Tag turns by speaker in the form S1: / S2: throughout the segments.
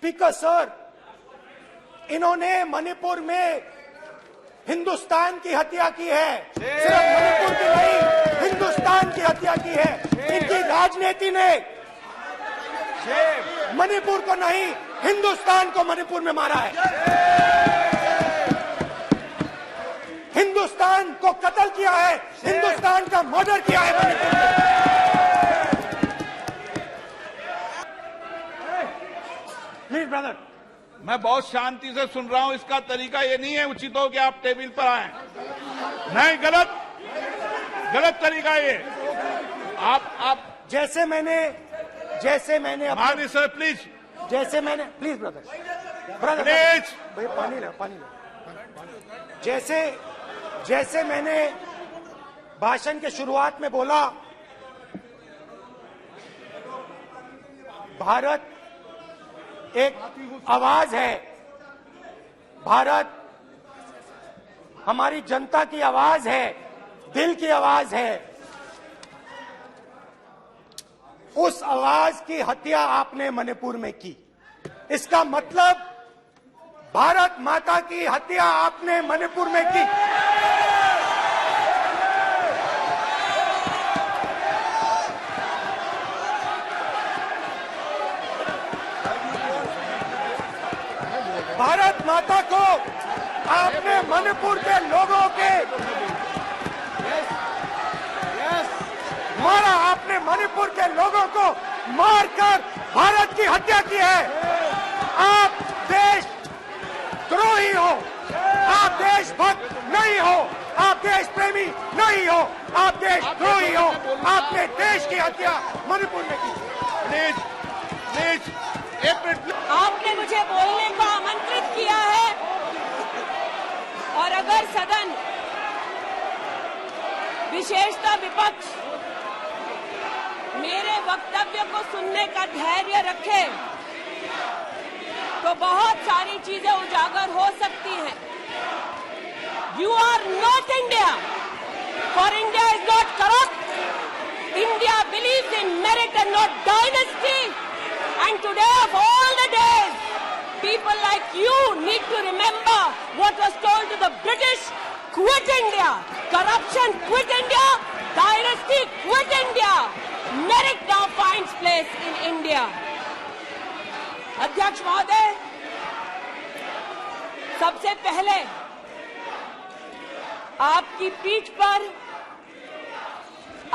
S1: Speaker sir, इन्होंने मणिपुर में हिंदुस्तान की हत्या की है। सिर्फ मणिपुर की नहीं, हिंदुस्तान की हत्या की है। इनकी राजनीति ने मणिपुर को नहीं, हिंदुस्तान को मणिपुर में मारा है। हिंदुस्तान को कत्ल किया है, हिंदुस्तान का मर्डर किया है मणिपुर में। प्लीज ब्रदर,
S2: मैं बहुत शांति से सुन रहा हूं। इसका तरीका ये नहीं है उचित हो कि आप टेबल पर आए। नहीं, गलत तरीका ये। आप
S1: जैसे मैंने
S2: माननीय sir please,
S1: please brother
S2: please
S1: भाई पानी लो। जैसे मैंने भाषण के शुरुआत में बोला, भारत एक आवाज है। भारत हमारी जनता की आवाज है, दिल की आवाज है। उस आवाज की हत्या आपने मणिपुर में की। इसका मतलब भारत माता की हत्या आपने मणिपुर में की। भारत माता को आपने मणिपुर के लोगों के मारा। आपने मणिपुर के लोगों को मारकर भारत की हत्या की है। आप देशद्रोही हो, आप देशभक्त नहीं हो, आप देश प्रेमी नहीं हो, आप देशद्रोही हो। आपने देश की हत्या मणिपुर में की।
S2: प्लीज एक मिनट।
S3: आपने मुझे बोलने को आमंत्रित किया है और अगर सदन, विशेषतः विपक्ष, मेरे वक्तव्य को सुनने का धैर्य रखे तो बहुत सारी चीजें उजागर हो सकती हैं। You are not India, for India is not corrupt. India believes in merit and not dynasty. And today of all the days, people like you need to remember what was told to the British: quit India, corruption quit India, dynasty quit India, merit now finds place in India. अध्यक्ष महोदय, सबसे पहले आपकी पीठ पर,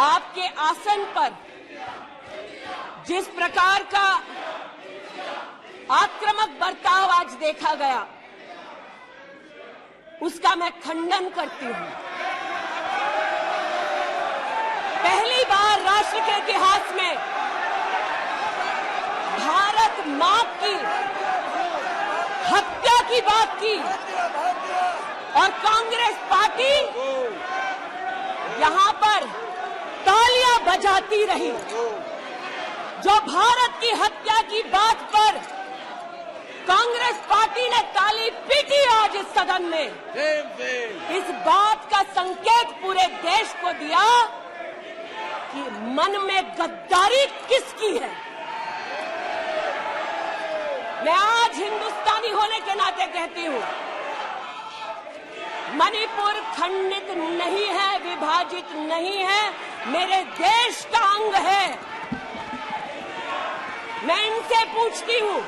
S3: आपके आसन पर जिस प्रकार का आक्रामक बर्ताव आज देखा गया, उसका मैं खंडन करती हूं। पहली बार राष्ट्र के इतिहास में भारत मां की हत्या की बात की और कांग्रेस पार्टी यहां पर तालियां बजाती रही। जो भारत की हत्या की बात पर कांग्रेस पार्टी ने ताली पीटी आज इस सदन में, इस बात का संकेत पूरे देश को दिया कि मन में गद्दारी किसकी है। मैं आज हिंदुस्तानी होने के नाते कहती हूं, मणिपुर खंडित नहीं है, विभाजित नहीं है, मेरे देश का अंग है। मैं इनसे पूछती हूं,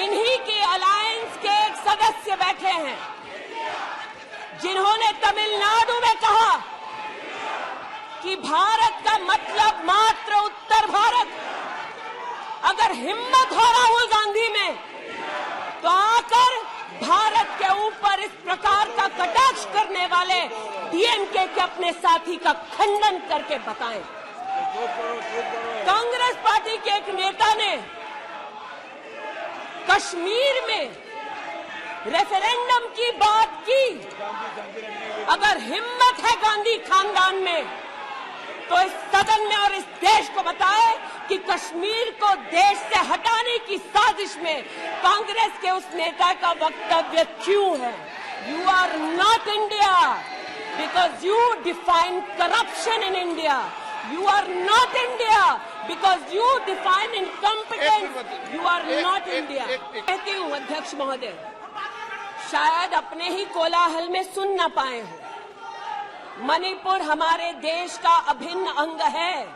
S3: इन्हीं के अलायंस के एक सदस्य बैठे हैं जिन्होंने तमिलनाडु में कहा कि भारत का मतलब मात्र उत्तर भारत। अगर हिम्मत हो राहुल गांधी में तो आकर भारत के ऊपर इस प्रकार का कटाक्ष करने वाले डीएमके के अपने साथी का खंडन करके बताएं। कांग्रेस पार्टी के एक नेता ने कश्मीर में रेफरेंडम की बात की। अगर हिम्मत है गांधी खानदान में तो इस सदन में और इस देश को बताए कि कश्मीर को देश से हटाने की साजिश में कांग्रेस के उस नेता का वक्तव्य क्यों है। You are not India because you define corruption in India. You are not India because you define incompetence. You are not India.
S2: एक-
S3: कहती हूँ अध्यक्ष महोदय, शायद अपने ही कोलाहल में सुन न पाए हो। मणिपुर हमारे देश का अभिन्न अंग है,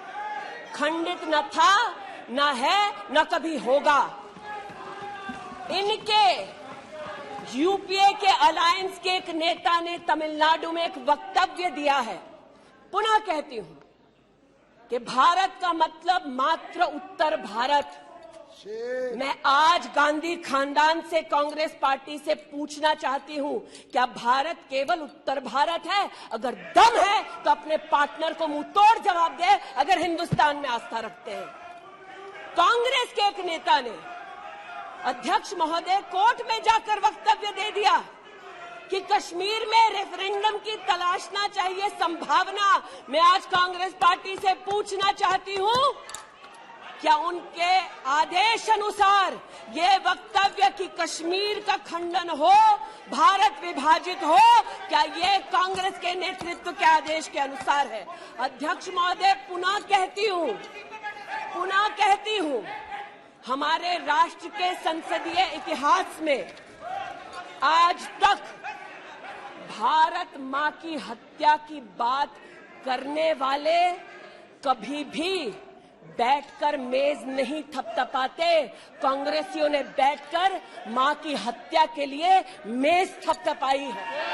S3: खंडित न था, न है, न कभी होगा। इनके यूपीए के अलायंस के एक नेता ने तमिलनाडु में एक वक्तव्य दिया है। पुनः कहती हूं कि भारत का मतलब मात्र उत्तर भारत। मैं आज गांधी खानदान से, कांग्रेस पार्टी से पूछना चाहती हूं, क्या भारत केवल उत्तर भारत है? अगर दम है तो अपने पार्टनर को मुंह तोड़ जवाब दे, अगर हिंदुस्तान में आस्था रखते हैं। कांग्रेस के एक नेता ने, अध्यक्ष महोदय, कोर्ट में जाकर वक्तव्य दे दिया कि कश्मीर में रेफरेंडम की तलाशना चाहिए संभावना। मैं आज कांग्रेस पार्टी से पूछना चाहती हूं, क्या उनके आदेश अनुसार ये वक्तव्य कि कश्मीर का खंडन हो, भारत विभाजित हो, क्या ये कांग्रेस के नेतृत्व के आदेश के अनुसार है? अध्यक्ष महोदय, पुनः कहती हूं, हमारे राष्ट्र के संसदीय इतिहास में आज तक भारत मां की हत्या की बात करने वाले कभी भी बैठकर मेज नहीं थपथपाते। कांग्रेसियों ने बैठकर मां की हत्या के लिए मेज थपथपाई है।